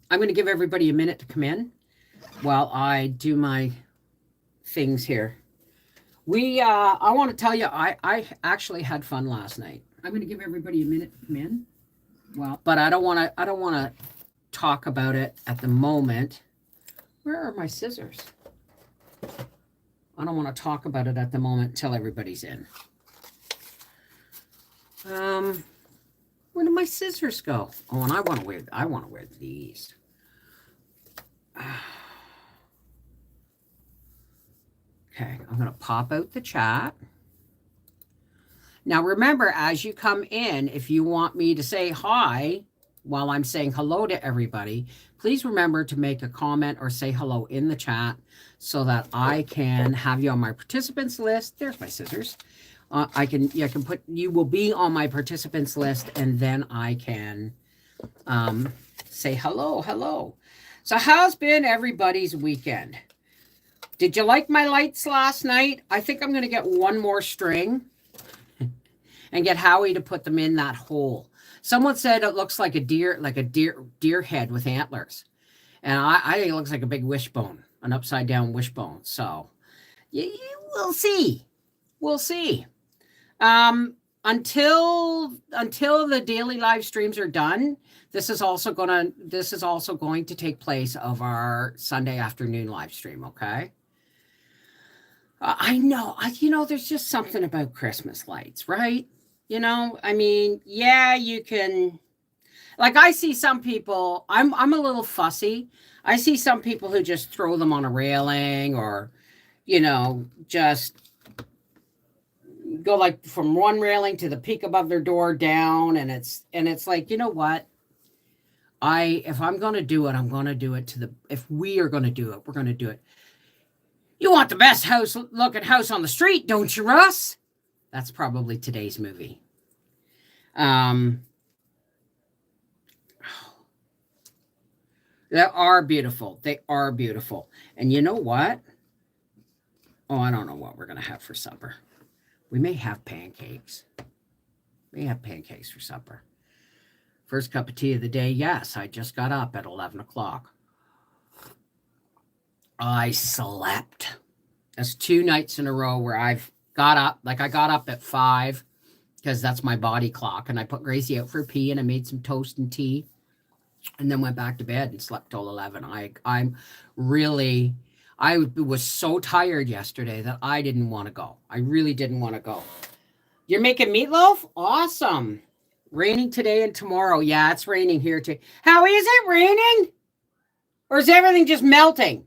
I'm going to give everybody a minute to come in while I do my things here. I want to tell you, I actually had fun last night. I'm going to give everybody a minute to come in. But I don't want to talk about it at the moment. Where are my scissors? I don't want to talk about it at the moment until everybody's in. Where did my scissors go? Oh, and I want to wear these. Okay, I'm going to pop out the chat. Now, remember, as you come in, if you want me to say hi while I'm saying hello to everybody, please remember to make a comment or say hello in the chat so that I can have you on my participants list. There's my scissors. You will be on my participants list, and then I can say hello. So how's been everybody's weekend? Did you like my lights last night? I think I'm going to get one more string and get Howie to put them in that hole. Someone said it looks like a deer head with antlers. And I think it looks like a big wishbone, an upside down wishbone. So we'll see. We'll see. Until the daily live streams are done, this is also going to take place of our Sunday afternoon live stream. Okay. I know. There's just something about Christmas lights, right? I mean, yeah, you can. Like, I see some people. I'm a little fussy. I see some people who just throw them on a railing, or, just go like from one railing to the peak above their door down, and it's like, you know what? If I'm going to do it, I'm going to do it if we are going to do it, we're going to do it. You want the best looking house on the street, don't you, Russ? That's probably today's movie. They are beautiful. They are beautiful. And you know what? Oh, I don't know what we're going to have for supper. We may have pancakes. For supper. First cup of tea of the day. Yes, I just got up at 11 o'clock. I slept. That's 2 nights in a row where I've got up. Like, I got up at 5 because that's my body clock. And I put Gracie out for a pee, and I made some toast and tea, and then went back to bed and slept till 11. I was so tired yesterday that I didn't want to go. I really didn't want to go. You're making meatloaf? Awesome. Raining today and tomorrow. Yeah, it's raining here too. How is it raining? Or is everything just melting?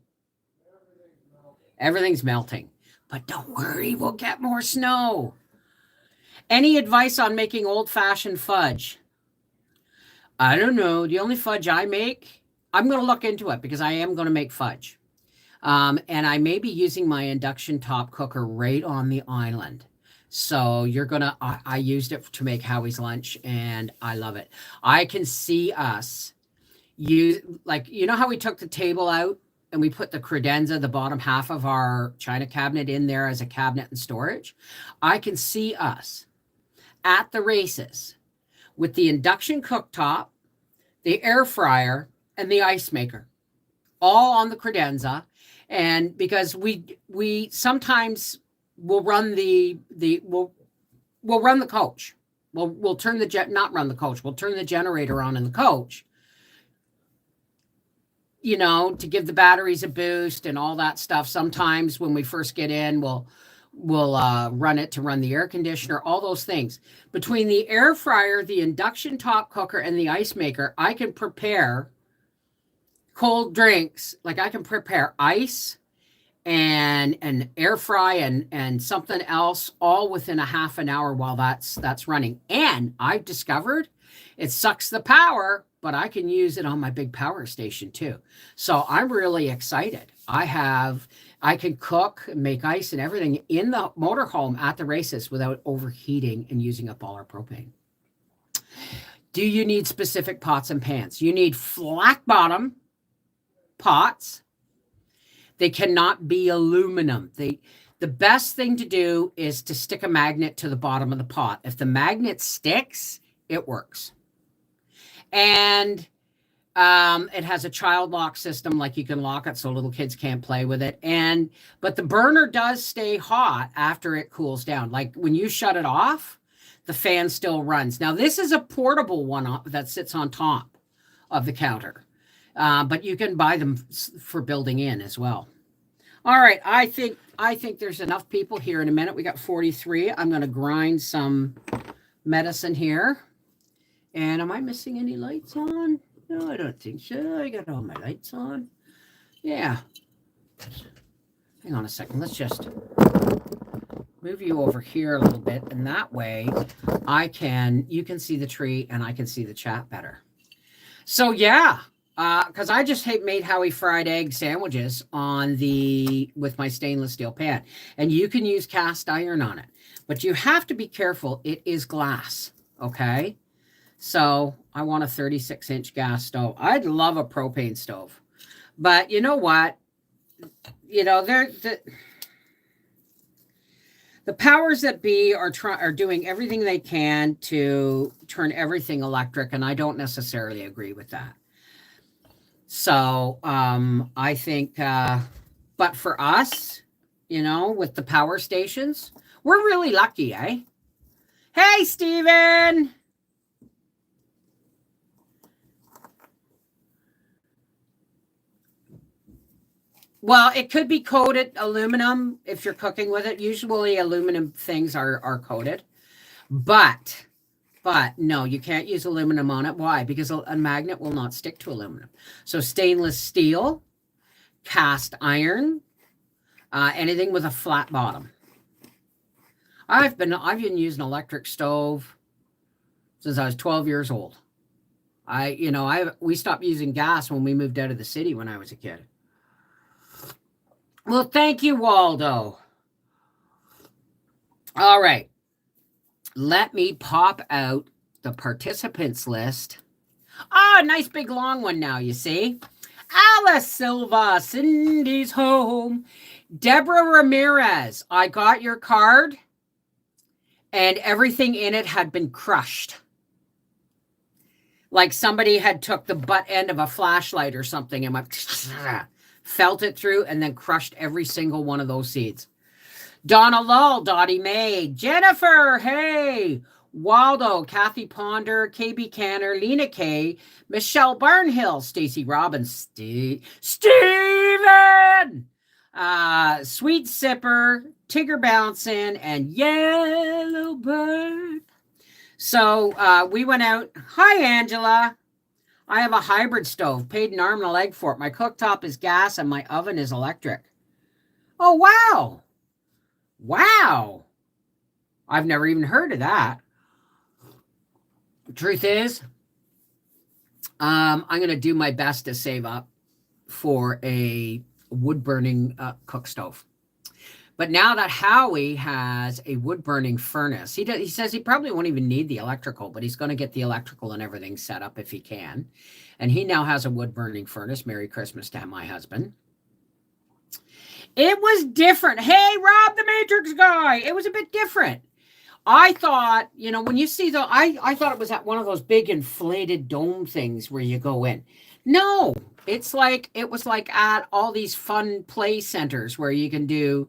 Everything's melting. But don't worry, we'll get more snow. Any advice on making old-fashioned fudge? I don't know. The only fudge I make, I'm going to look into it because I am going to make fudge. And I may be using my induction top cooker right on the island. So I used it to make Howie's lunch, and I love it. I can see us how we took the table out and we put the credenza, the bottom half of our china cabinet, in there as a cabinet and storage. I can see us at the races with the induction cooktop, the air fryer, and the ice maker, all on the credenza. And because we sometimes will run we'll run the coach. We'll turn not run the coach. We'll turn the generator on in the coach, to give the batteries a boost and all that stuff. Sometimes when we first get in, we'll run it to run the air conditioner, all those things. Between the air fryer, the induction top cooker, and the ice maker, I can prepare cold drinks. Like, I can prepare ice and air fry and something else all within a half an hour while that's running. And I've discovered it sucks the power, but I can use it on my big power station too. So I'm really excited. I can cook, make ice and everything in the motorhome at the races without overheating and using up all our propane. Do you need specific pots and pans? You need flat bottom pots. They cannot be aluminum. The best thing to do is to stick a magnet to the bottom of the pot. If the magnet sticks, it works. And It has a child lock system, like you can lock it so little kids can't play with it. But the burner does stay hot after it cools down. Like when you shut it off, the fan still runs. Now this is a portable one that sits on top of the counter, but you can buy them for building in as well. All right, I think there's enough people here in a minute. We got 43. I'm going to grind some medicine here. And am I missing any lights on? No, I don't think so. I got all my lights on. Yeah. Hang on a second. Let's just move you over here a little bit. And that way you can see the tree and I can see the chat better. So yeah, because I just made Howie fried egg sandwiches with my stainless steel pan. And you can use cast iron on it. But you have to be careful. It is glass. Okay. So I want a 36-inch gas stove. I'd love a propane stove. But you know what? You know, the powers that be are doing everything they can to turn everything electric, and I don't necessarily agree with that. So I think, but for us, you know, with the power stations, we're really lucky, eh? Hey, Steven! Well, it could be coated aluminum if you're cooking with it. Usually aluminum things are coated. But no, you can't use aluminum on it. Why? Because a magnet will not stick to aluminum. So stainless steel, cast iron, anything with a flat bottom. I've been using an electric stove since I was 12 years old. We stopped using gas when we moved out of the city when I was a kid. Well, thank you, Waldo. All right. Let me pop out the participants list. Ah, nice big long one now, you see. Alice Silva, Cindy's home. Deborah Ramirez, I got your card, and everything in it had been crushed. Like somebody had took the butt end of a flashlight or something and went... felt it through, and then crushed every single one of those seeds. Donna Lull, Dottie May, Jennifer, hey, Waldo, Kathy Ponder, KB Canner, Lena K, Michelle Barnhill, Stacy Robbins, Steven, Sweet Sipper, Tigger Bouncin', and Yellow Bird. So we went out. Hi, Angela. I have a hybrid stove, paid an arm and a leg for it. My cooktop is gas and my oven is electric. Oh, wow. Wow. I've never even heard of that. The truth is, I'm going to do my best to save up for a wood-burning cook stove. But now that Howie has a wood-burning furnace, he says he probably won't even need the electrical, but he's going to get the electrical and everything set up if he can. And he now has a wood-burning furnace. Merry Christmas to my husband. It was different. Hey, Rob, the Matrix guy. It was a bit different. I thought, you know, when you see I thought it was at one of those big inflated dome things where you go in. No, it was like at all these fun play centers where you can do,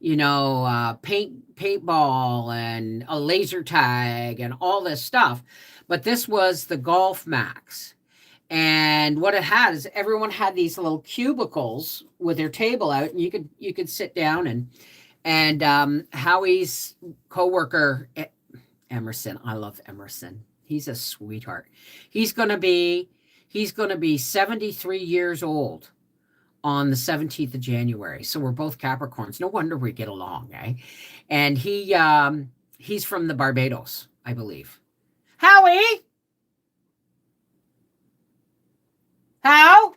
you know, paintball and a laser tag and all this stuff. But this was the Golf Max. And what it had is everyone had these little cubicles with their table out, and you could sit down and Howie's coworker, Emerson. I love Emerson. He's a sweetheart. He's going to be 73 years old on the 17th of January. So we're both Capricorns. No wonder we get along, eh? And he's from the Barbados, I believe. Howie? How?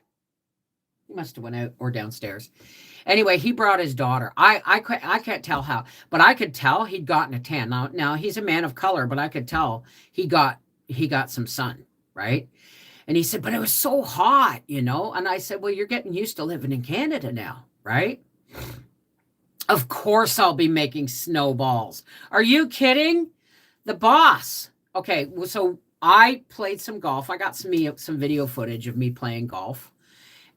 He must have went out or downstairs. Anyway, he brought his daughter. I can't tell how, but I could tell he'd gotten a tan. Now he's a man of color, but I could tell he got some sun, right? And he said, but it was so hot, you know? And I said, well, you're getting used to living in Canada now, right? Of course I'll be making snowballs. Are you kidding? The boss. Okay, so I played some golf. I got some video footage of me playing golf.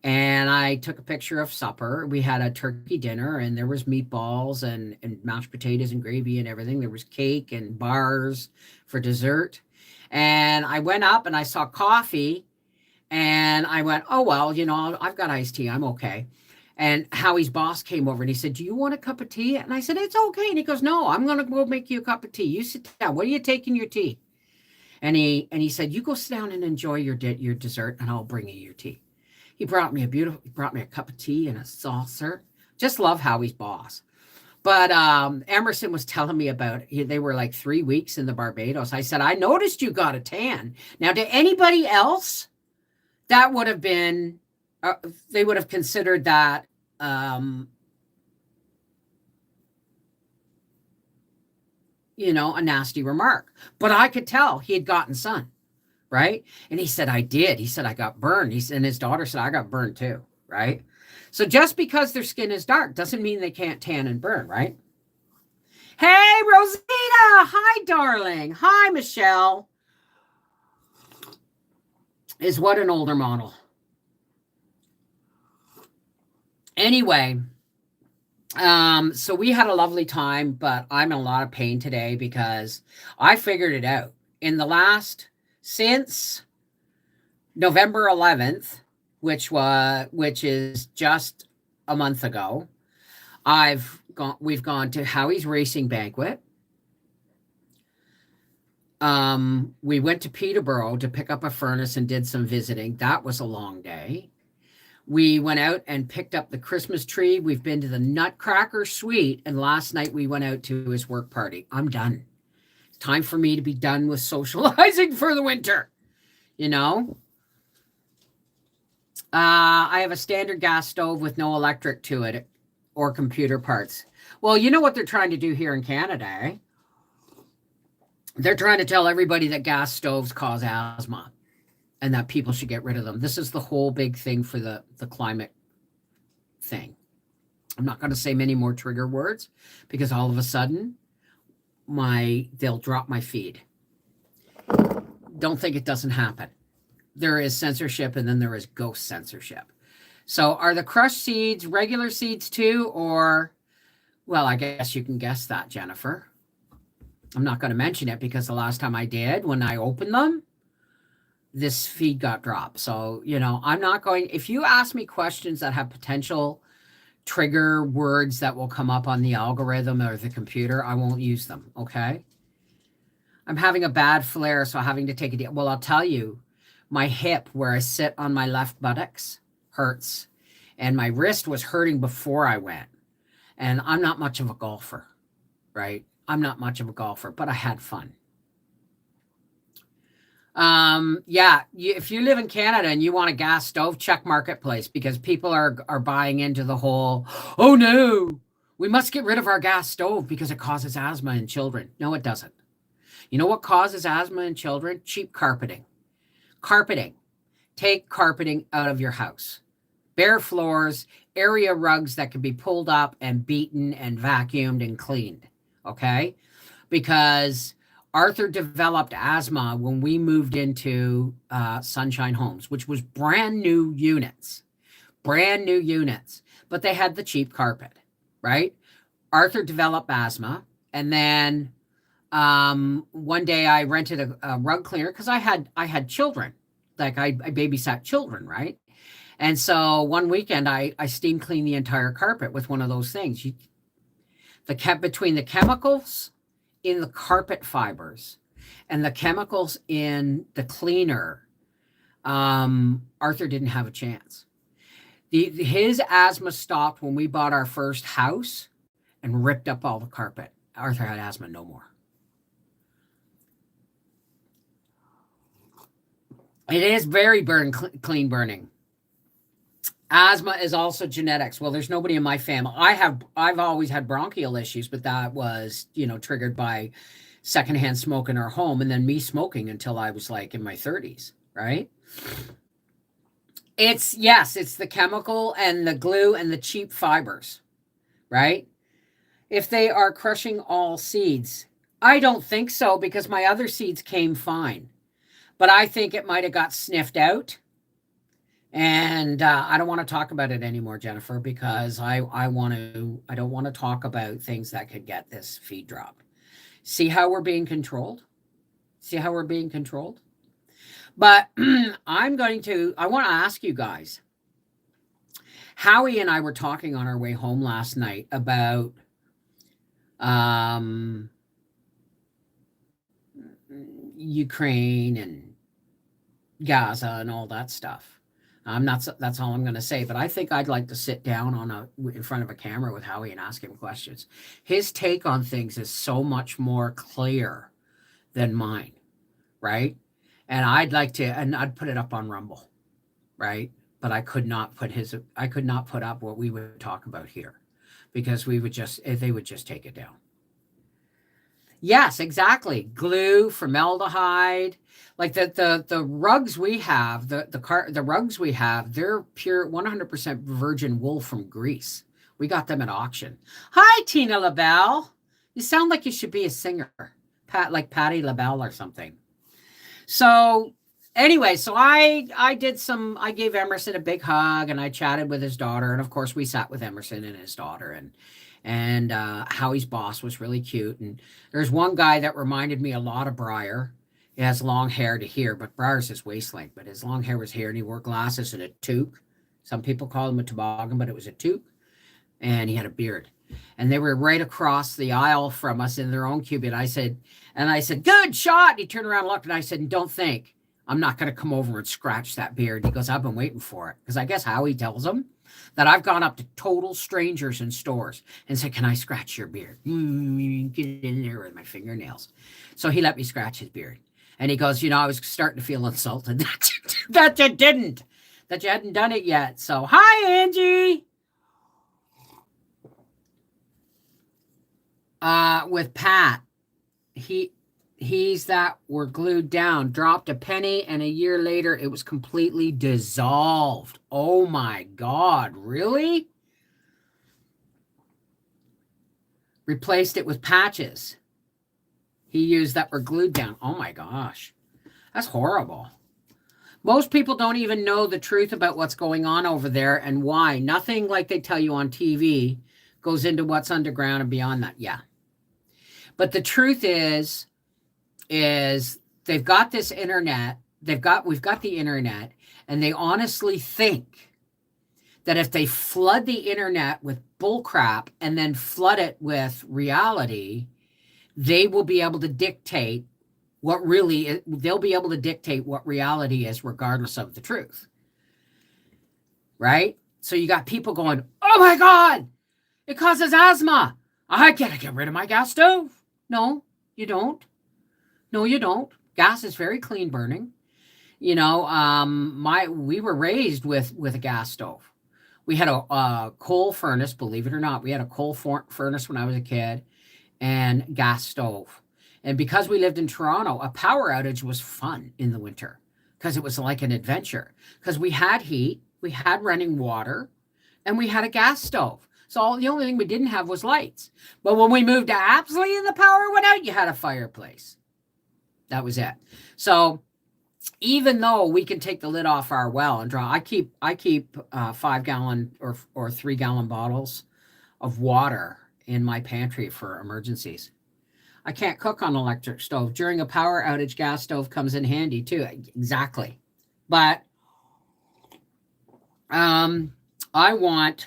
And I took a picture of supper. We had a turkey dinner, and there was meatballs and mashed potatoes and gravy and everything. There was cake and bars for dessert. And I went up and I saw coffee, and I went, oh, well, I've got iced tea. I'm okay. And Howie's boss came over and he said, do you want a cup of tea? And I said, it's okay. And he goes, no, I'm going to go make you a cup of tea. You sit down. What are you taking your tea? And he said, you go sit down and enjoy your dessert, and I'll bring you your tea. He brought me a cup of tea and a saucer. Just love Howie's boss. But Emerson was telling me about they were like 3 weeks in the Barbados. I said, I noticed you got a tan. Now, to anybody else, that would have been, they would have considered that a nasty remark. But I could tell he had gotten sun. Right? And he said, I did. He said, I got burned. And his daughter said, I got burned too. Right? So just because their skin is dark doesn't mean they can't tan and burn, right? Hey, Rosita. Hi, darling. Hi, Michelle. Is what an older model. Anyway, so we had a lovely time, but I'm in a lot of pain today because I figured it out. Since November 11th, which is just a month ago, we've gone to Howie's Racing Banquet. We went to Peterborough to pick up a furnace and did some visiting. That was a long day. We went out and picked up the Christmas tree. We've been to the Nutcracker Suite, and last night we went out to his work party. I'm done. Time for me to be done with socializing for the winter. I have a standard gas stove with no electric to it or computer parts. Well, you know what they're trying to do here in Canada, eh? They're trying to tell everybody that gas stoves cause asthma and that people should get rid of them. This is the whole big thing for the climate thing. I'm not going to say many more trigger words because all of a sudden they'll drop my feed. Don't think it doesn't happen. There is censorship, and then there is ghost censorship. So are the crushed seeds regular seeds too, or, well, I guess you can guess that, Jennifer. I'm not going to mention it because the last time I did, when I opened them, this feed got dropped. So, I'm not going, if you ask me questions that have potential trigger words that will come up on the algorithm or the computer, I won't use them, okay? I'm having a bad flare, so having to take a deal. Well, I'll tell you, my hip where I sit on my left buttocks hurts, and my wrist was hurting before I went. And I'm not much of a golfer, right? I'm not much of a golfer, but I had fun. If you live in Canada and you want a gas stove, check Marketplace, because people are buying into the whole, oh no, we must get rid of our gas stove because it causes asthma in children. No, it doesn't. You know what causes asthma in children? Cheap carpeting. Take carpeting out of your house. Bare floors, area rugs that can be pulled up and beaten and vacuumed and cleaned. Okay? Because Arthur developed asthma when we moved into Sunshine Homes, which was brand new units, but they had the cheap carpet, right? Arthur developed asthma, and then one day I rented a rug cleaner because I had children, like I babysat children, right? And so one weekend I steam cleaned the entire carpet with one of those things. Between the chemicals in the carpet fibers and the chemicals in the cleaner, Arthur didn't have a chance. His asthma stopped when we bought our first house and ripped up all the carpet. Arthur had asthma no more. It is very clean burning. Asthma is also genetics. Well, there's nobody in my family. I've always had bronchial issues, but that was, triggered by secondhand smoke in our home, and then me smoking until I was like in my 30s, right? It's the chemical and the glue and the cheap fibers, right? If they are crushing all seeds, I don't think so, because my other seeds came fine. but I think it might have got sniffed out. And I don't want to talk about it anymore, Jennifer, because I don't want to talk about things that could get this feed dropped. See how we're being controlled? See how we're being controlled? But I want to ask you guys. Howie and I were talking on our way home last night about um, Ukraine and Gaza and all that stuff. I'm not. That's all I'm going to say. But I think I'd like to sit down in front of a camera with Howie and ask him questions. His take on things is so much more clear than mine, right? And I'd put it up on Rumble, right? But I could not put up what we would talk about here, because they would just take it down. Yes, exactly. Glue, formaldehyde, like the rugs we have, the rugs we have, they're pure 100% virgin wool from Greece. We got them at auction. Hi, Tina LaBelle. You sound like you should be a singer, like Patti LaBelle or something. So anyway, so I gave Emerson a big hug, and I chatted with his daughter, and of course we sat with Emerson and his daughter, and Howie's boss was really cute. And there's one guy that reminded me a lot of Briar. He has long hair to here, but Briar's his waist length, but his long hair was here, and he wore glasses and a toque. Some people call him a toboggan, but it was a toque, and he had a beard. And they were right across the aisle from us in their own cubit. I said, good shot. And he turned around and looked, and I said, don't think I'm not going to come over and scratch that beard. He goes, I've been waiting for it. Because I guess Howie tells him that I've gone up to total strangers in stores and said, can I scratch your beard? Get in there with my fingernails. So he let me scratch his beard. And he goes, I was starting to feel insulted that you hadn't done it yet. So, hi, Angie. With Pat, he's that were glued down, dropped a penny, and a year later it was completely dissolved. Oh my God, really? Replaced it with patches he used that were glued down. Oh my gosh, that's horrible. Most people don't even know the truth about what's going on over there and why. Nothing like they tell you on TV goes into what's underground and beyond that. Yeah. But the truth is they've got this internet. We've got the internet, and they honestly think that if they flood the internet with bullcrap and then flood it with reality, they will be able to dictate they'll be able to dictate what reality is, regardless of the truth. Right? So you got people going, oh my God, it causes asthma. I gotta get rid of my gas stove. No, you don't. No, you don't. Gas is very clean burning. We were raised with a gas stove. We had a coal furnace, believe it or not. We had a coal furnace when I was a kid, and gas stove. And because we lived in Toronto, a power outage was fun in the winter, because it was like an adventure. Because we had heat, we had running water, and we had a gas stove. So the only thing we didn't have was lights. But when we moved to Apsley and the power went out, you had a fireplace. That was it. So even though we can take the lid off our well and draw, I keep 5-gallon or 3-gallon bottles of water in my pantry for emergencies. I can't cook on an electric stove. During a power outage, gas stove comes in handy too. Exactly. But I want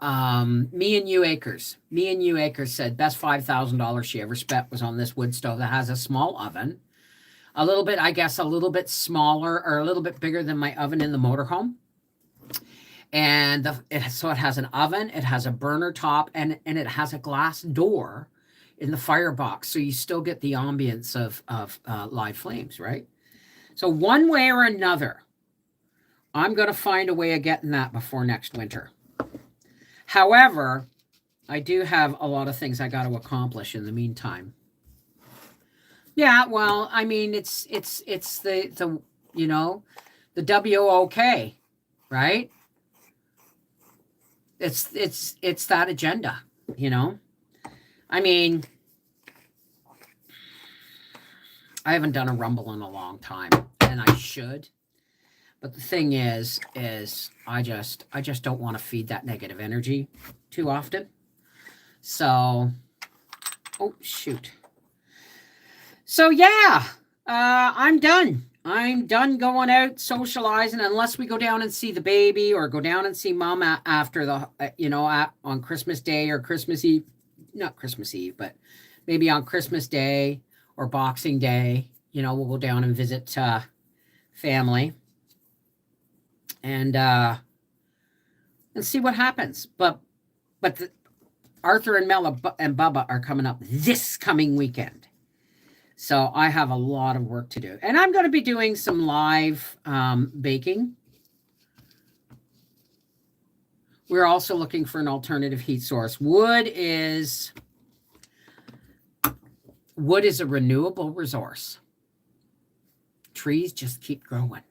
Me and You Acres. Me and You Acres said best $5,000 she ever spent was on this wood stove that has a small oven. A little bit smaller or a little bit bigger than my oven in the motorhome. And so it has an oven, it has a burner top, and it has a glass door in the firebox. So you still get the ambience of live flames, right? So one way or another, I'm going to find a way of getting that before next winter. However, I do have a lot of things I got to accomplish in the meantime. Yeah, well, I mean, it's the WOK, right? It's that agenda, I mean, I haven't done a rumble in a long time, and I should. But the thing is I just don't want to feed that negative energy too often. So, oh shoot. So yeah, I'm done. I'm done going out socializing unless we go down and see the baby or go down and see mom after the, on Christmas Day or Christmas Eve. Not Christmas Eve, but maybe on Christmas Day or Boxing Day. We'll go down and visit family and see what happens. But Arthur and Mela and Bubba are coming up this coming weekend. So I have a lot of work to do. And I'm going to be doing some live baking. We're also looking for an alternative heat source. Wood is a renewable resource. Trees just keep growing.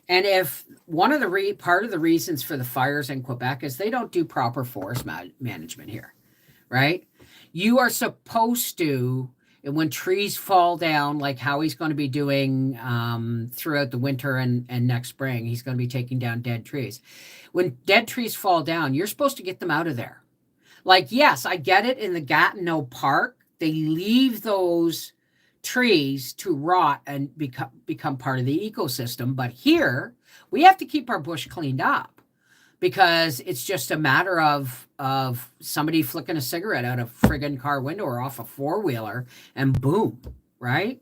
And if one of the part of the reasons for the fires in Quebec is they don't do proper forest management here, right? You are supposed to, and when trees fall down, like how he's going to be doing throughout the winter and next spring, he's going to be taking down dead trees. When dead trees fall down, you're supposed to get them out of there. Like, yes, I get it in the Gatineau Park. They leave those trees to rot and become part of the ecosystem. But here, we have to keep our bush cleaned up because it's just a matter of somebody flicking a cigarette out a friggin' car window or off a four-wheeler and boom, right?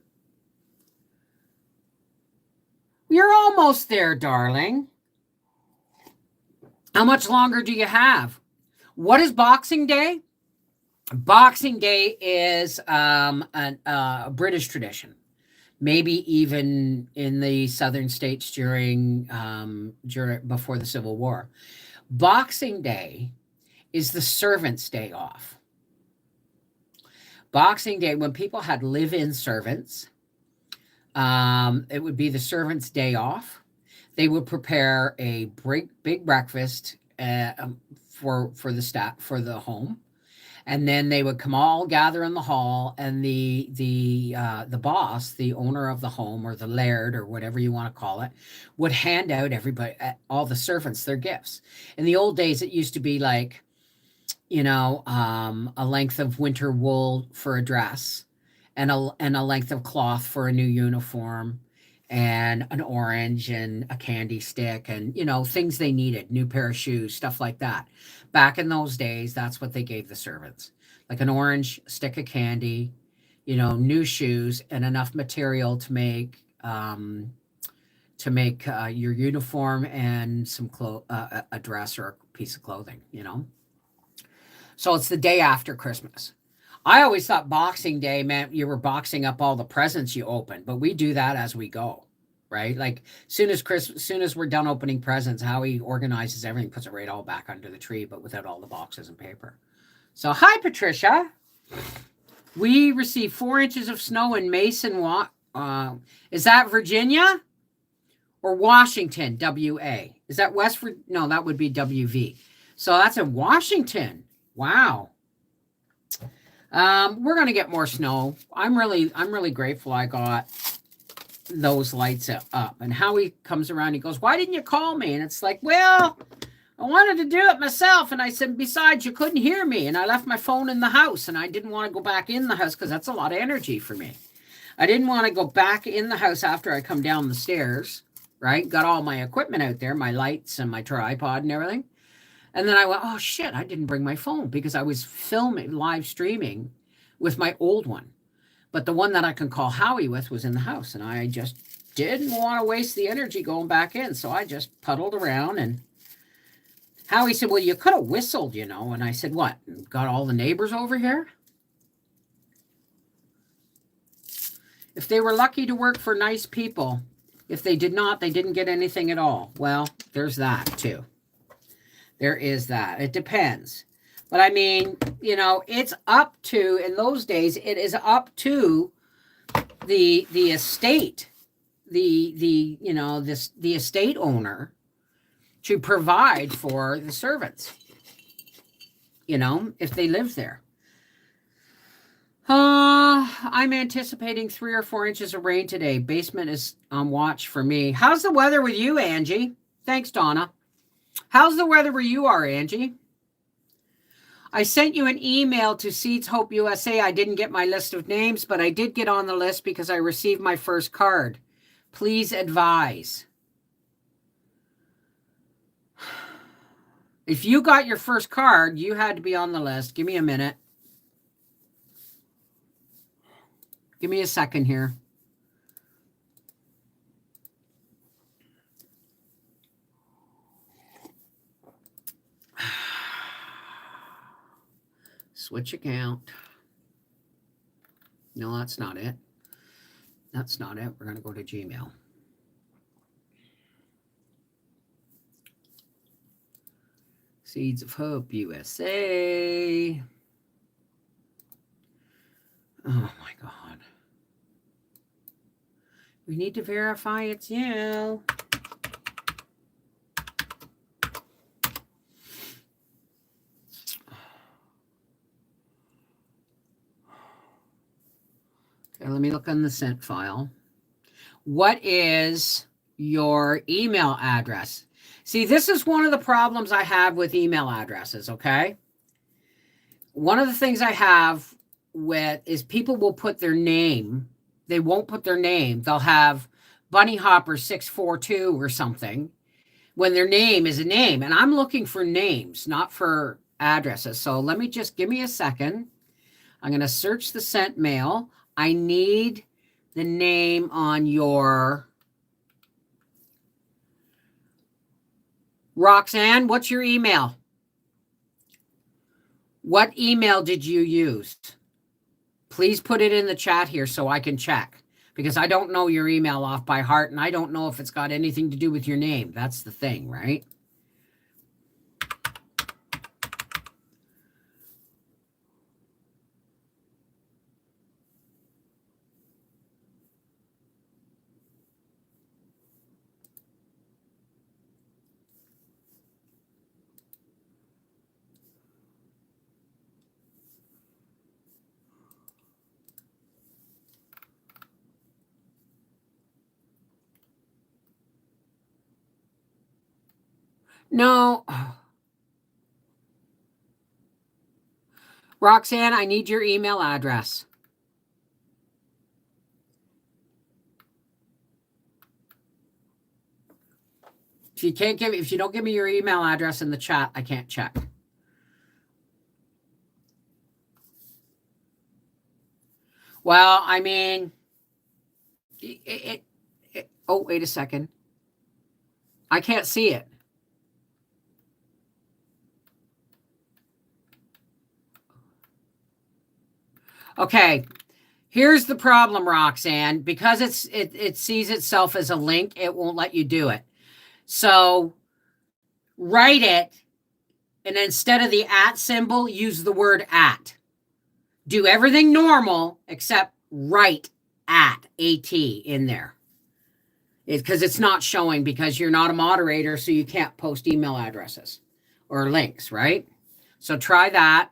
You're almost there, darling. How much longer do you have? What is Boxing Day? Boxing Day is a British tradition, maybe even in the southern states during before the Civil War. Boxing Day is the servants' day off. Boxing Day, when people had live-in servants, it would be the servants' day off. They would prepare a big breakfast for the staff for the home. And then they would come all gather in the hall, and the boss, the owner of the home, or the laird, or whatever you want to call it, would hand out everybody, all the servants, their gifts. In the old days, it used to be like, a length of winter wool for a dress, and a length of cloth for a new uniform, and an orange and a candy stick, and things they needed, new pair of shoes, stuff like that. Back in those days, that's what they gave the servants, like an orange, stick of candy, new shoes, and enough material to make your uniform and some a dress or a piece of clothing. So it's the day after Christmas. I always thought Boxing Day meant you were boxing up all the presents you opened, but we do that as we go, right? Like soon as we're done opening presents, Howie organizes everything, puts it right all back under the tree, but without all the boxes and paper. So, hi, Patricia. We received 4 inches of snow in Mason. Is that Virginia or Washington? WA. Is that West Virginia? No, that would be WV. So that's in Washington. Wow. We're going to get more snow. I'm really grateful I got those lights up. And Howie comes around, he goes, "Why didn't you call me?" And it's like, well, I wanted to do it myself. And I said, besides, you couldn't hear me. And I left my phone in the house, and I didn't want to go back in the house because that's a lot of energy for me. I didn't want to go back in the house after I come down the stairs, right? Got all my equipment out there, my lights and my tripod and everything. And then I went, oh shit, I didn't bring my phone because I was filming, live streaming with my old one. But the one that I can call Howie with was in the house, and I just didn't want to waste the energy going back in. So I just puddled around, and Howie said, well, you could have whistled, And I said, what? Got all the neighbors over here? If they were lucky to work for nice people, if they did not, they didn't get anything at all. Well, there's that too. There is that. It depends. But I mean, it's up to, in those days, it is up to the estate, the estate owner to provide for the servants, if they live there. I'm anticipating 3 or 4 inches of rain today. Basement is on watch for me. How's the weather with you, Angie? Thanks, Donna. How's the weather where you are, Angie? I sent you an email to Seeds Hope USA. I didn't get my list of names, but I did get on the list because I received my first card. Please advise. If you got your first card, you had to be on the list. Give me a minute. Give me a second here. Switch account. No, that's not it. That's not it. We're going to go to Gmail. Seeds of Hope USA. Oh my God. We need to verify it's you. Okay, let me look on the sent file. What is your email address? See, this is one of the problems I have with email addresses, okay? One of the things I have with is people will put their name. They won't put their name. They'll have Bunny Hopper 642 or something when their name is a name. And I'm looking for names, not for addresses. So let me just give me a second. I'm going to search the sent mail. I need the name on your Roxanne. What's your email? What email did you use? Please put it in the chat here so I can check, because I don't know your email off by heart, and I don't know if it's got anything to do with your name. That's the thing, right? No. Roxanne, I need your email address. If you don't give me your email address in the chat, I can't check. Well, I mean, oh, wait a second. I can't see it. Okay. Here's the problem, Roxanne. Because it sees itself as a link, it won't let you do it. So write it, and instead of the at symbol, use the word at. Do everything normal except write at in there. Because it's not showing, because you're not a moderator, so you can't post email addresses or links, right? So try that.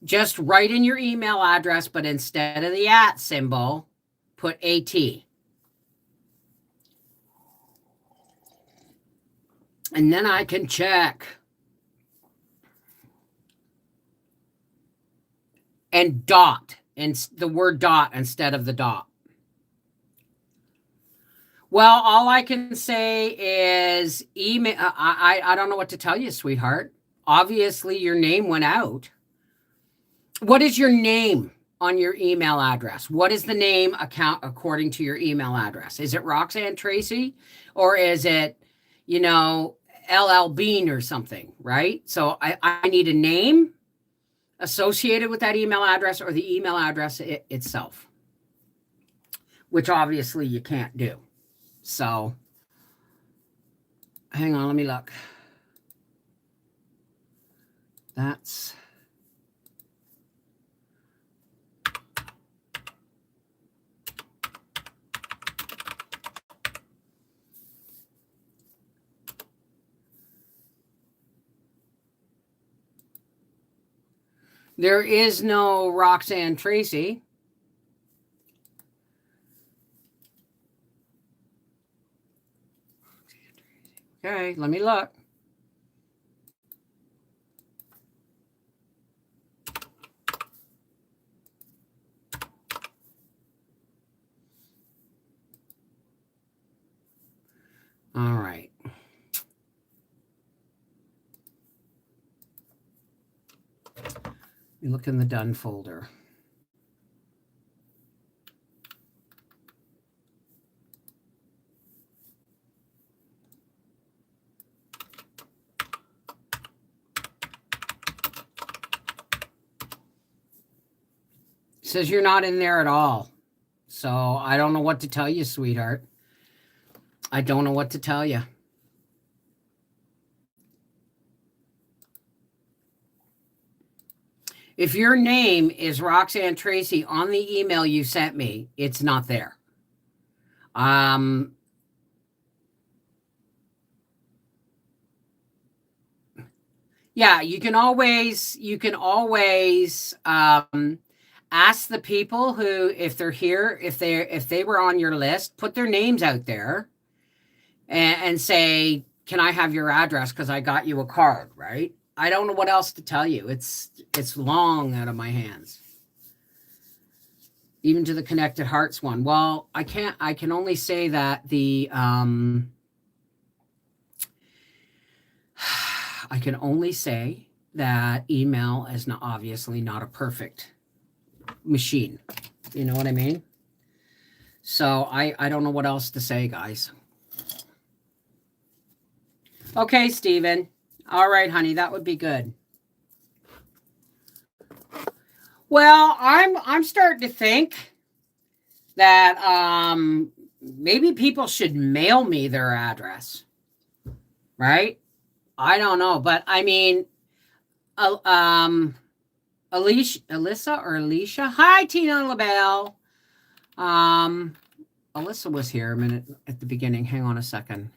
Just write in your email address, but instead of the at symbol, put AT. And then I can check. And dot, and the word dot instead of the dot. Well, all I can say is email. I don't know what to tell you, sweetheart. Obviously, your name went out. What is your name on your email address? What is the name account according to your email address? Is it Roxanne Tracy, or is it, LL Bean or something, right? So I need a name associated with that email address, or the email address itself, which obviously you can't do. So hang on, let me look. That's There is no Roxanne Tracy. Okay, let me look. All right. You look in the done folder. It says you're not in there at all. So I don't know what to tell you, sweetheart. I don't know what to tell you. If your name is Roxanne Tracy on the email you sent me, it's not there. Yeah, you can always ask the people who, if they're here, if they were on your list, put their names out there and say, can I have your address because I got you a card, right? I don't know what else to tell you. It's long out of my hands. Even to the Connected Hearts one. Well, I can only say that I can only say that email is obviously not a perfect machine. You know what I mean? So I don't know what else to say, guys. Okay, Stephen. All right, honey, that would be good. Well, I'm starting to think that maybe people should mail me their address. Right? I don't know, but I mean, Alicia. Hi, Tina LaBelle. Alyssa was here a minute at the beginning. Hang on a second.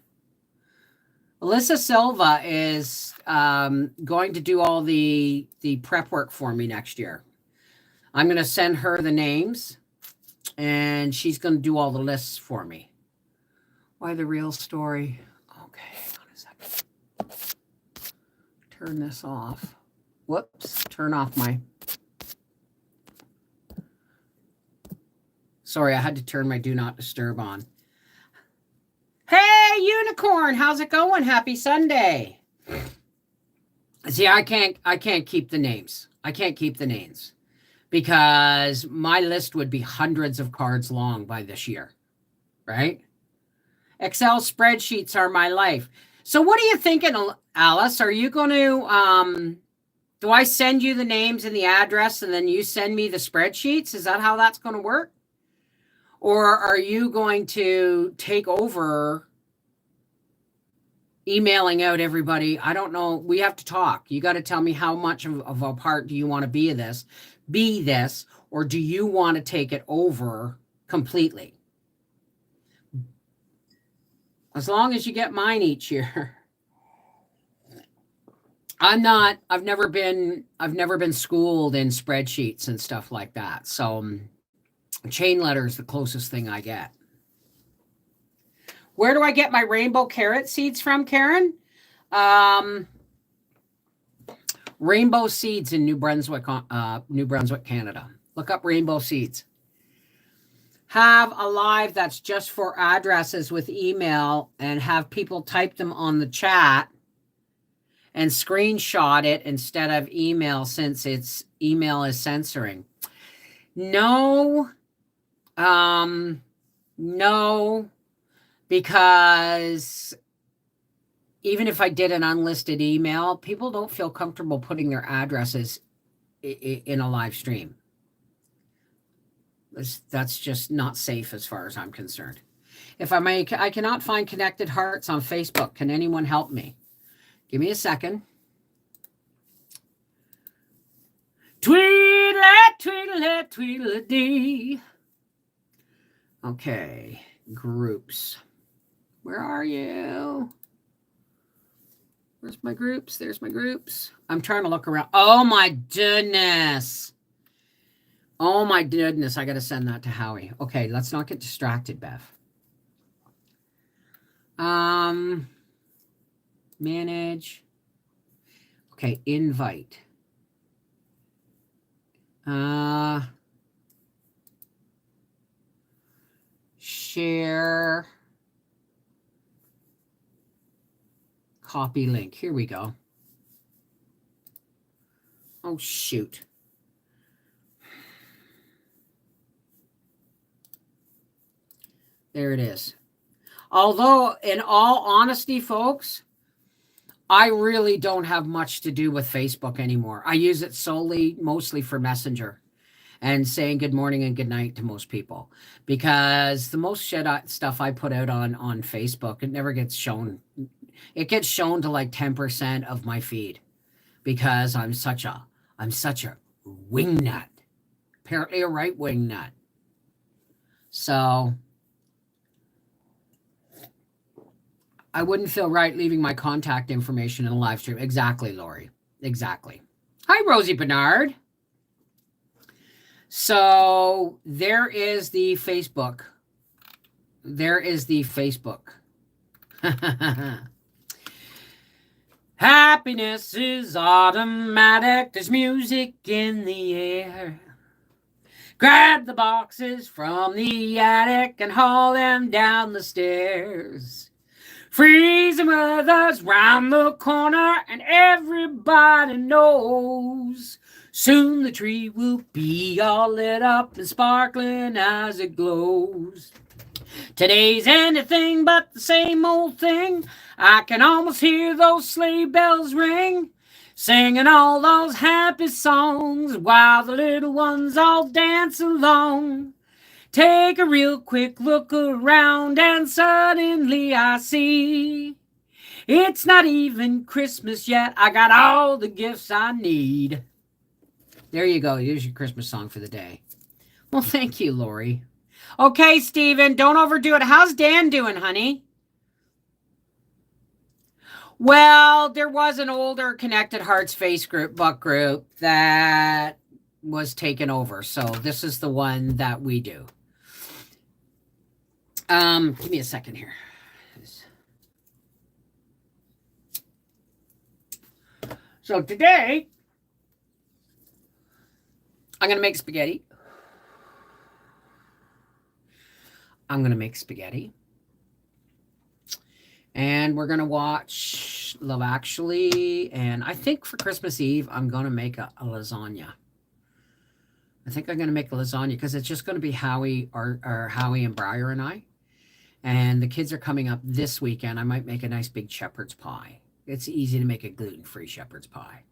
Alyssa Silva is going to do all the prep work for me next year. I'm going to send her the names, and she's going to do all the lists for me. Why the real story? Okay, hang on a second. Turn this off. Whoops, turn off my... Sorry, I had to turn my Do Not Disturb on. Hey, Unicorn, how's it going? Happy Sunday. See, I can't keep the names. I can't keep the names because my list would be hundreds of cards long by this year, right? Excel spreadsheets are my life. So what are you thinking, Alice? Are you going to, do I send you the names and the address and then you send me the spreadsheets? Is that how that's going to work? Or are you going to take over emailing out everybody? I don't know. We have to talk. You got to tell me how much of a part do you want to be this, or do you want to take it over completely? As long as you get mine each year. I've never been schooled in spreadsheets and stuff like that. So chain letter is the closest thing I get. Where do I get my rainbow carrot seeds from, Karen? Rainbow Seeds in New Brunswick, Canada. Look up Rainbow Seeds. Have a live that's just for addresses with email and have people type them on the chat and screenshot it instead of email, since its email is censoring. No, because even if I did an unlisted email, people don't feel comfortable putting their addresses in a live stream. That's just not safe as far as I'm concerned. I cannot find Connected Hearts on Facebook. Can anyone help me? Give me a second. Tweedlet, tweedlet, tweedledee. Okay, groups. Where are you? Where's my groups? There's my groups. I'm trying to look around. Oh my goodness. Oh my goodness. I got to send that to Howie. Okay, let's not get distracted, Bev. Manage. Okay, invite. Share. Copy link. Here we go. Oh, shoot. There it is. Although, in all honesty, folks, I really don't have much to do with Facebook anymore. I use it mostly for Messenger and saying good morning and good night to most people, because the most stuff I put out on Facebook, it never gets shown. It gets shown to like 10% of my feed, because I'm such a wingnut, apparently a right wing nut. So I wouldn't feel right leaving my contact information in a live stream. Exactly, Lori. Exactly. Hi, Rosie Bernard. So there is the Facebook. There is the Facebook. Happiness is automatic. There's music in the air. Grab the boxes from the attic and haul them down the stairs. Freezing weather's round the corner and everybody knows soon the tree will be all lit up and sparkling as it glows. Today's anything but the same old thing. I can almost hear those sleigh bells ring, singing all those happy songs while the little ones all dance along. Take a real quick look around and suddenly I see it's not even Christmas yet. I got all the gifts I need. There you go. Here's your Christmas song for the day. Well, thank you, Lori. Okay, Steven, don't overdo it. How's Dan doing, honey? Well, there was an older Connected Hearts book group that was taken over. So this is the one that we do. Give me a second here. So today, I'm going to make spaghetti. And we're going to watch Love Actually. And I think for Christmas Eve, I'm going to make a lasagna. I think I'm going to make a lasagna because it's just going to be Howie and Briar and I. And the kids are coming up this weekend. I might make a nice big shepherd's pie. It's easy to make a gluten-free shepherd's pie.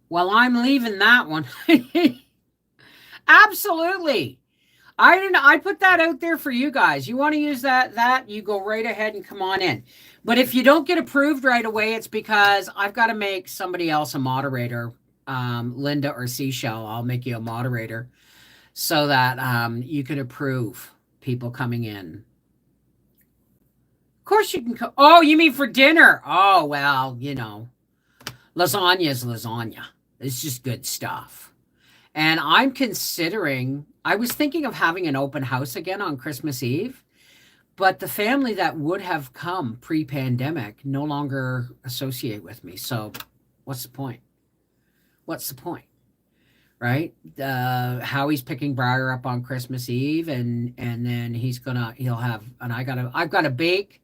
Well, I'm leaving that one. Absolutely. I put that out there for you guys. You want to use that, you go right ahead and come on in. But if you don't get approved right away, it's because I've got to make somebody else a moderator. Linda or Seashell, I'll make you a moderator so that you can approve people coming in. Of course you can. Oh, you mean for dinner? Oh, well, lasagna is lasagna. It's just good stuff. And I was thinking of having an open house again on Christmas Eve, but the family that would have come pre-pandemic no longer associate with me. So what's the point? Right? Howie's picking Briar up on Christmas Eve, and then I've got to bake.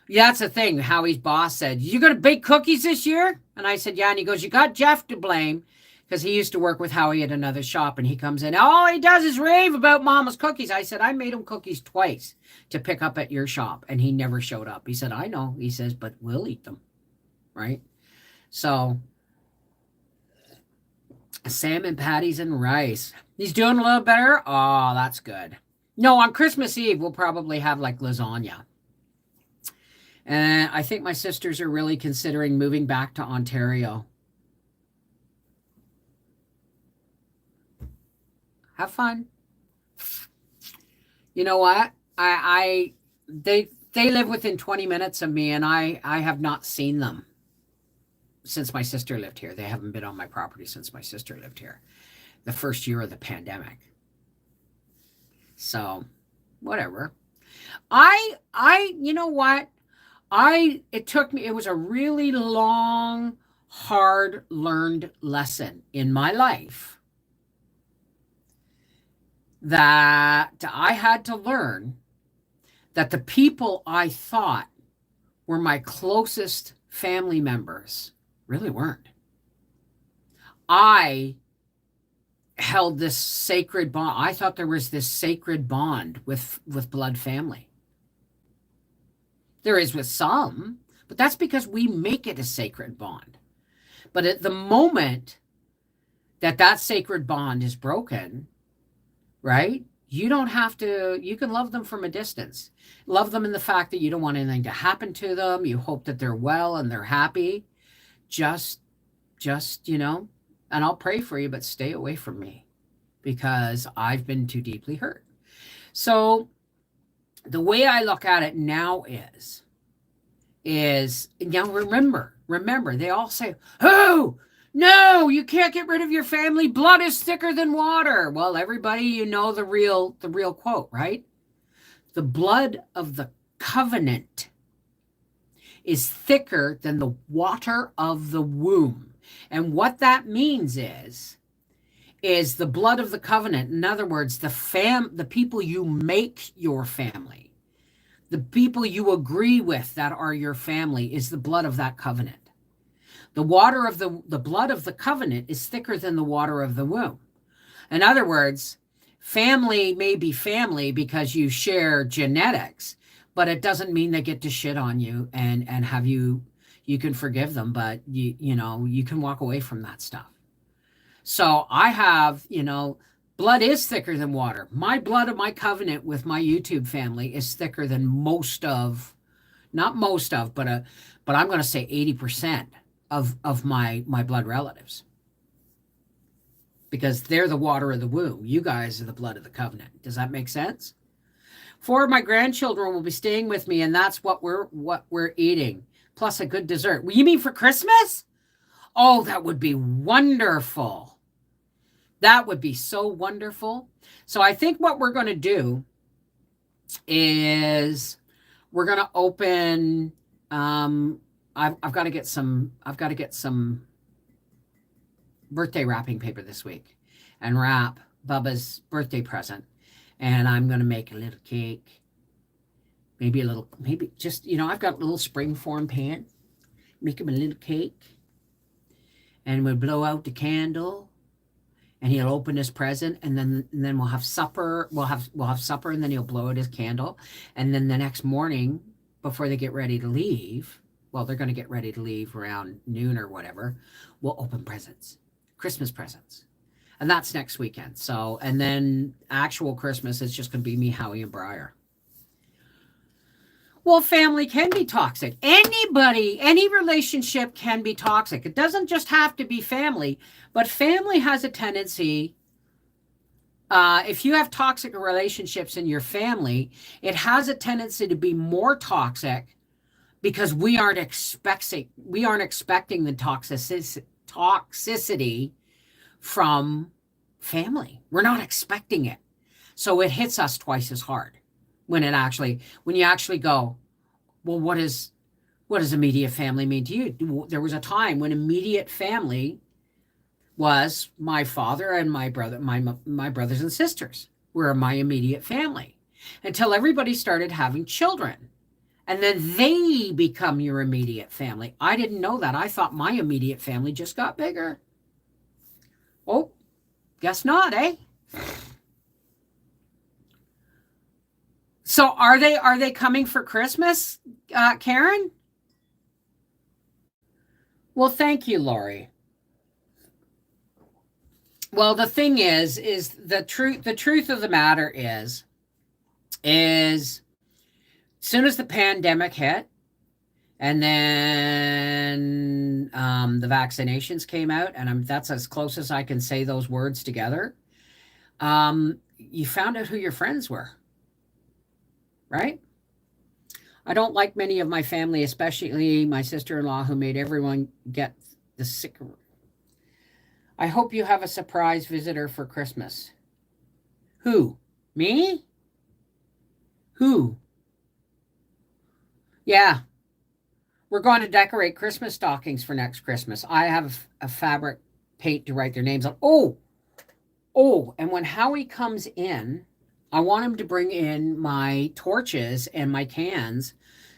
Yeah, that's the thing. Howie's boss said, "You gonna bake cookies this year?" And I said, "Yeah." And he goes, "You got Jeff to blame," because he used to work with Howie at another shop, and he comes in, all he does is rave about Mama's cookies. I said, "I made him cookies twice to pick up at your shop, and he never showed up." He said, "I know." He says, "But we'll eat them." Right? So salmon patties and rice. He's doing a little better. Oh, that's good. No, on Christmas Eve, we'll probably have like lasagna. And I think my sisters are really considering moving back to Ontario. Have fun. You know what? They They live within 20 minutes of me, and I have not seen them since my sister lived here. They haven't been on my property since my sister lived here, the first year of the pandemic. So, whatever. You know what? It took me, it was a really long, hard learned lesson in my life that I had to learn that the people I thought were my closest family members really weren't. I held this sacred bond. I thought there was this sacred bond with blood family. There is with some, but that's because we make it a sacred bond. But at the moment that that sacred bond is broken, right? You don't have to, you can love them from a distance. Love them in the fact that you don't want anything to happen to them. You hope that they're well and they're happy. Just, and I'll pray for you, but stay away from me because I've been too deeply hurt. So the way I look at it now is now remember, they all say, oh, no, you can't get rid of your family. Blood is thicker than water. Well, everybody, you know the real quote, right? The blood of the covenant is thicker than the water of the womb. And what that means is the blood of the covenant. In other words, the people you make your family, the people you agree with that are your family is the blood of that covenant. The water of the blood of the covenant is thicker than the water of the womb. In other words, family may be family because you share genetics, but it doesn't mean they get to shit on you and have you can forgive them, but you can walk away from that stuff. So I have, blood is thicker than water. My blood of my covenant with my YouTube family is thicker than not most of, but I'm going to say 80% of my blood relatives, because they're the water of the womb. You guys are the blood of the covenant. Does that make sense? 4 of my grandchildren will be staying with me, and that's what we're eating, plus a good dessert. You mean for Christmas? Oh, that would be wonderful. That would be so wonderful. So I think what we're going to do is we're going to open. I've got to get some birthday wrapping paper this week and wrap Bubba's birthday present. And I'm going to make a little cake. Maybe just, I've got a little springform pan. Make him a little cake. And we'll blow out the candle. And he'll open his present. And then we'll have supper. We'll have supper, and then he'll blow out his candle. And then the next morning, before they get ready to leave, well, they're going to get ready to leave around noon or whatever, we'll open presents, Christmas presents. And that's next weekend. So, and then actual Christmas, it's just going to be me, Howie, and Briar. Well, family can be toxic. Any relationship can be toxic. It doesn't just have to be family, but family has a tendency, if you have toxic relationships in your family, it has a tendency to be more toxic because we aren't expecting the toxicity from family. We're not expecting it. So it hits us twice as hard when you actually go, well, what does immediate family mean to you? There was a time when immediate family was my father and my brother, my brothers and sisters were my immediate family, until everybody started having children. And then they become your immediate family. I didn't know that. I thought my immediate family just got bigger. Oh, guess not, eh? So are they coming for Christmas, Karen? Well, thank you, Lori. Well, the thing is the truth of the matter is as soon as the pandemic hit, and then the vaccinations came out, and that's as close as I can say those words together, you found out who your friends were, right? I don't like many of my family, especially my sister-in-law, who made everyone get the sick. I hope you have a surprise visitor for Christmas. Who? Me? Who? Yeah, we're going to decorate Christmas stockings for next Christmas. I have a fabric paint to write their names on. Oh, and when Howie comes in, I want him to bring in my torches and my cans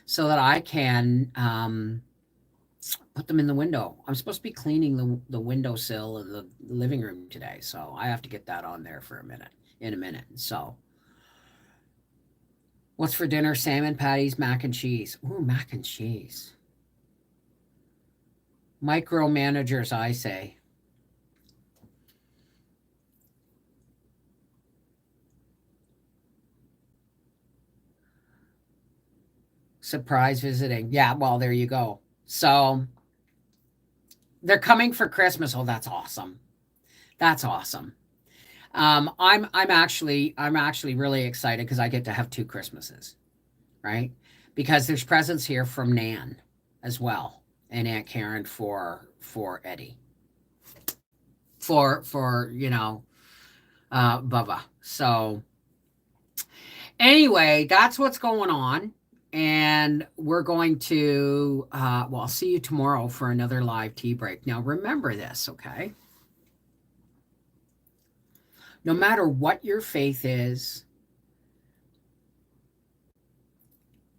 so that I can put them in the window. I'm supposed to be cleaning the windowsill of the living room today, so I have to get that on there for in a minute. So, what's for dinner? Salmon patties, mac and cheese. Ooh, mac and cheese. Micromanagers, I say. Surprise visiting. Yeah, well, there you go. So they're coming for Christmas. Oh, that's awesome. That's awesome. I'm actually really excited because I get to have two Christmases, right? Because there's presents here from Nan as well, and Aunt Karen for Eddie, for Bubba. So anyway, that's what's going on. And we're going to, well, I'll see you tomorrow for another live tea break. Now, remember this, okay? No matter what your faith is,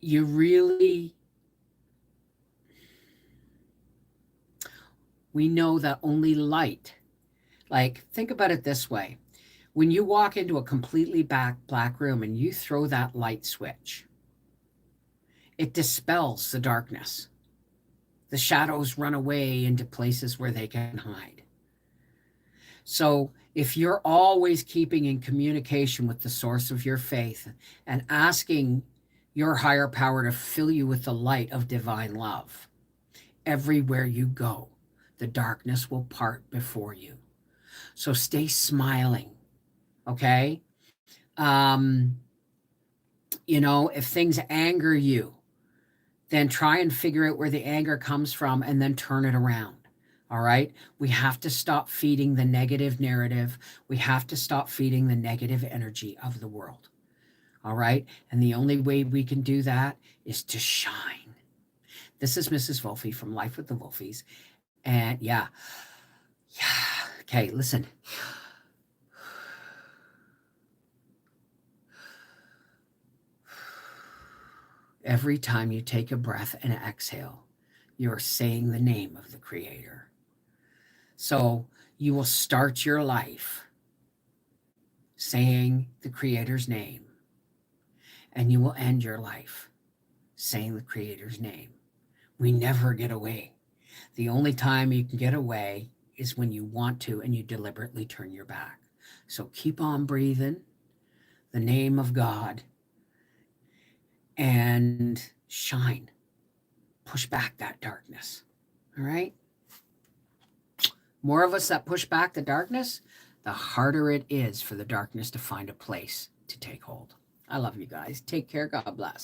you really, we know that only light, like, think about it this way. When you walk into a completely black room and you throw that light switch, it dispels the darkness. The shadows run away into places where they can hide. So if you're always keeping in communication with the source of your faith and asking your higher power to fill you with the light of divine love, everywhere you go, the darkness will part before you. So stay smiling, okay? If things anger you, then try and figure out where the anger comes from and then turn it around. All right. We have to stop feeding the negative narrative. We have to stop feeding the negative energy of the world. All right. And the only way we can do that is to shine. This is Mrs. Wolfie from Life with the Wolfies. And yeah. Okay. Listen. Every time you take a breath and exhale, you're saying the name of the Creator. So you will start your life saying the Creator's name, and you will end your life saying the Creator's name. We never get away. The only time you can get away is when you want to and you deliberately turn your back. So keep on breathing the name of God and shine. Push back that darkness. All right? More of us that push back the darkness, the harder it is for the darkness to find a place to take hold. I love you guys. Take care. God bless.